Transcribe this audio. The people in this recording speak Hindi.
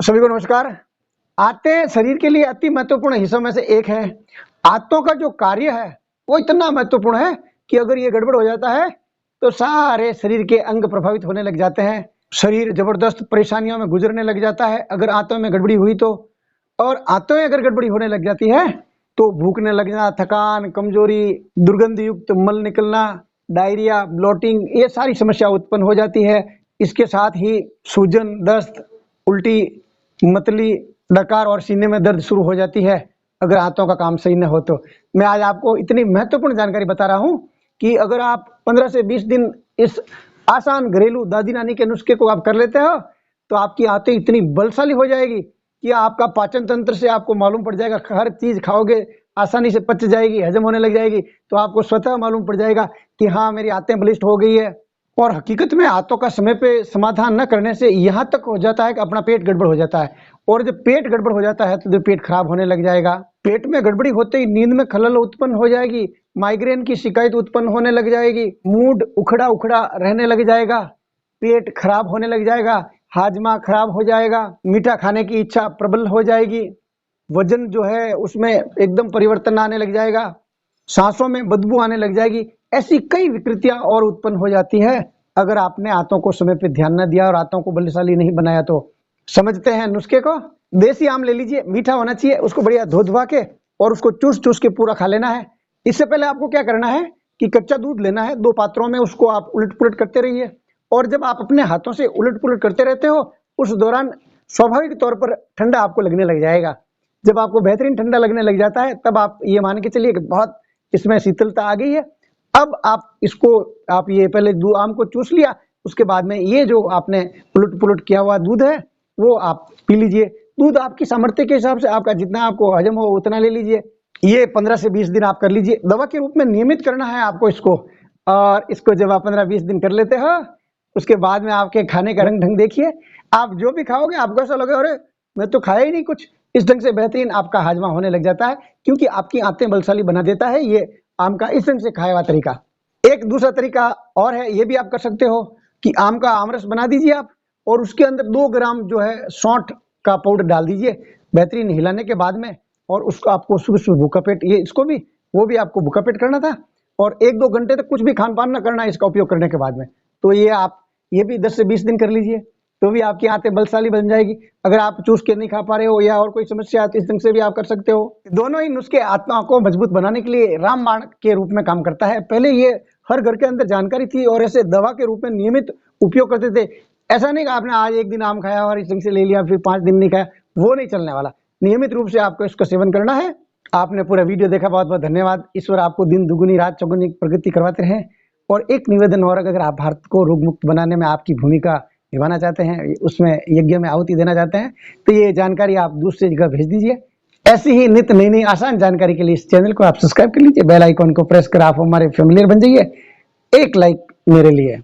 सभी को नमस्कार। आंतें शरीर के लिए अति महत्वपूर्ण हिस्सों में से एक है। आंतों का जो कार्य है वो इतना महत्वपूर्ण है कि अगर ये गड़बड़ हो जाता है तो सारे शरीर के अंग प्रभावित होने लग जाते हैं। शरीर जबरदस्त परेशानियों में गुजरने लग जाता है अगर आंतों में गड़बड़ी हुई तो। और आंतों में अगर गड़बड़ी होने लग जाती है तो भूखने लगना, थकान, कमजोरी, दुर्गंध युक्त मल निकलना, डायरिया, ब्लोटिंग, ये सारी समस्या उत्पन्न हो जाती है। इसके साथ ही सूजन, दस्त, उल्टी, मतली, डकार और सीने में दर्द शुरू हो जाती है अगर आंतों का काम सही न हो तो। मैं आज आपको इतनी महत्वपूर्ण जानकारी बता रहा हूं कि अगर आप 15 से 20 दिन इस आसान घरेलू दादी नानी के नुस्खे को आप कर लेते हो तो आपकी आंतें इतनी बलशाली हो जाएगी कि आपका पाचन तंत्र से आपको मालूम पड़ जाएगा। हर चीज खाओगे आसानी से पच जाएगी, हजम होने लग जाएगी, तो आपको स्वतः मालूम पड़ जाएगा कि हाँ, मेरी आंतें बलिष्ठ हो गई है। और हकीकत में आंतों का समय पे समाधान न करने से यहाँ तक हो जाता है कि अपना पेट गड़बड़ हो जाता है। और जब पेट गड़बड़ हो जाता है तो जो पेट खराब होने लग जाएगा। पेट में गड़बड़ी होते ही नींद में खलल उत्पन्न हो जाएगी, माइग्रेन की शिकायत उत्पन्न होने लग जाएगी, मूड उखड़ा उखड़ा रहने लग जाएगा, पेट खराब होने लग जाएगा, हाजमा खराब हो जाएगा, मीठा खाने की इच्छा प्रबल हो जाएगी, वजन जो है उसमें एकदम परिवर्तन आने लग जाएगा, सांसों में बदबू आने लग जाएगी। ऐसी कई विकृतियां और उत्पन्न हो जाती है अगर आपने आंतों को समय पे ध्यान न दिया और आंतों को बलशाली नहीं बनाया तो। समझते हैं नुस्खे को। देसी आम ले लीजिए, मीठा होना चाहिए, उसको बढ़िया धो धुआ के और उसको चूस चूस के पूरा खा लेना है। इससे पहले आपको क्या करना है कि कच्चा दूध लेना है, 2 पात्रों में उसको आप उलट पुलट करते रहिए। और जब आप अपने हाथों से उलट पुलट करते रहते हो उस दौरान स्वाभाविक तौर पर ठंडा आपको लगने लग जाएगा। जब आपको बेहतरीन ठंडा लगने लग जाता है तब आप ये मान के चलिए कि बहुत इसमें शीतलता आ गई है। अब आप इसको ये पहले आम को चूस लिया, उसके बाद में ये जो आपने उलट पुलट किया हुआ दूध है वो आप पी लीजिए। दूध आपकी सामर्थ्य के हिसाब से आपका जितना आपको हजम हो उतना ले लीजिए। ये 15 से 20 दिन आप कर लीजिए। दवा के रूप में नियमित करना है आपको इसको। और इसको जब आप 15-20 दिन कर लेते हो उसके बाद में आपके खाने का रंग ढंग देखिए। आप जो भी खाओगे आपको ऐसा लगेगा अरे मैं तो खाया ही नहीं कुछ। इस ढंग से बेहतरीन आपका हाजमा होने लग जाता है क्योंकि आपकी आंतें बलशाली बना देता है ये आम का इस ढंग से खाया हुआ तरीका। एक दूसरा तरीका और है, ये भी आप कर सकते हो कि आम का आमरस बना दीजिए आप और उसके अंदर 2 ग्राम जो है सौंठ का पाउडर डाल दीजिए बेहतरीन हिलाने के बाद में। और उसको आपको सुबह सुबह भूखा पेट, ये इसको भी वो भी आपको भूखा पेट करना था और 1-2 घंटे तक कुछ भी खान पान ना करना है इसका उपयोग करने के बाद में। तो ये आप ये भी 10 से 20 दिन कर लीजिए तो भी आपकी आंतें बलशाली बन जाएगी। अगर आप चूस के नहीं खा पा रहे हो या और कोई समस्या है तो इस ढंग से भी आप कर सकते हो। दोनों ही नुस्खे आत्मा को मजबूत बनाने के लिए रामबाण के रूप में काम करता है। पहले ये हर घर के अंदर जानकारी थी और ऐसे दवा के रूप में नियमित उपयोग करते थे। ऐसा नहीं कि आपने आज एक दिन आम खाया और इस ढंग से ले लिया फिर 5 दिन नहीं खाया, वो नहीं चलने वाला। नियमित रूप से आपको इसका सेवन करना है। आपने पूरा वीडियो देखा, बहुत बहुत धन्यवाद। ईश्वर आपको दिन दुगुनी रात चौगुनी प्रगति करवाते रहें। और एक निवेदन और, अगर आप भारत को रोग मुक्त बनाने में आपकी भूमिका निभाना चाहते हैं, उसमें यज्ञ में आहुति देना चाहते हैं, तो ये जानकारी आप दूसरी जगह भेज दीजिए। ऐसी ही नित नई नई आसान जानकारी के लिए इस चैनल को आप सब्सक्राइब कर लीजिए, बेल आइकॉन को प्रेस कर आप हमारे फैमिलियर बन जाइए। एक लाइक मेरे लिए।